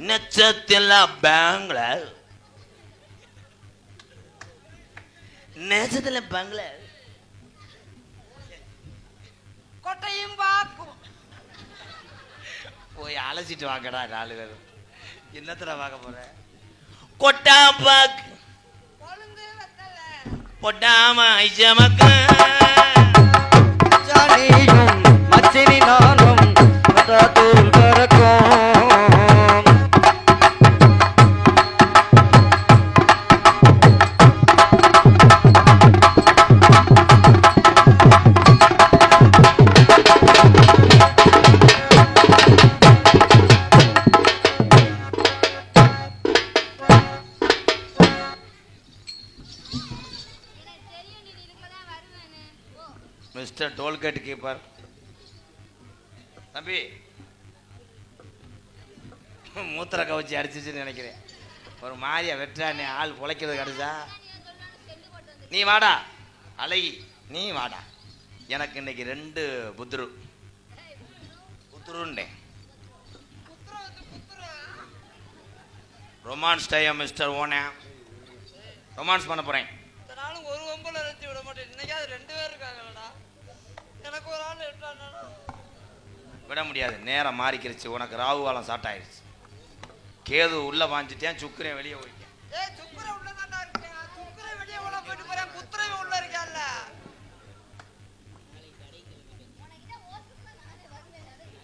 நட்சத்திர பெங்களூர் நட்சத்திர பெங்களூர் கொட்டையும் பாக்கும் போய் அலசிட்டு வாங்கடா 4 பேரும். என்னத்துல பார்க்க போற? கொட்டா பாக்கு பொட்டாம ஐஜமக்க ஜானியும் மச்சினி நானும் தூள் கறக்கும் மிஸ்டர் டோல்கேட் கீப்பர் தம்பி மூத்திர கவச்சி அடிச்சிச்சுன்னு நினைக்கிறேன். ஒரு மாதிரியா வெற்றானே ஆள் பொழைக்கிறது கிடைச்சா. நீ வாடா அழகி, நீ வாடா. எனக்கு இன்னைக்கு 2 புத்துருண்டேன். ரொமான்ஸ் டைம் மிஸ்டர் ஓனே. ரொமான்ஸ் பண்ண போறேன். ஒரு வம்பல நிறுத்தி விட மாட்டேன். இன்னைக்காவது 2 பேர் இருக்காங்கடா. எனக்கு ஒரு ஆள் எடுத்தானா விட முடியாது. நேரம் மாறிக்கிருச்சு. உனக்கு ராகு காலம் ஸ்டார்ட் ஆயிடுச்சு. கேது உள்ள வாஞ்சிட்டேன், சுக்கிரன் வெளியே போயிட்டேன்.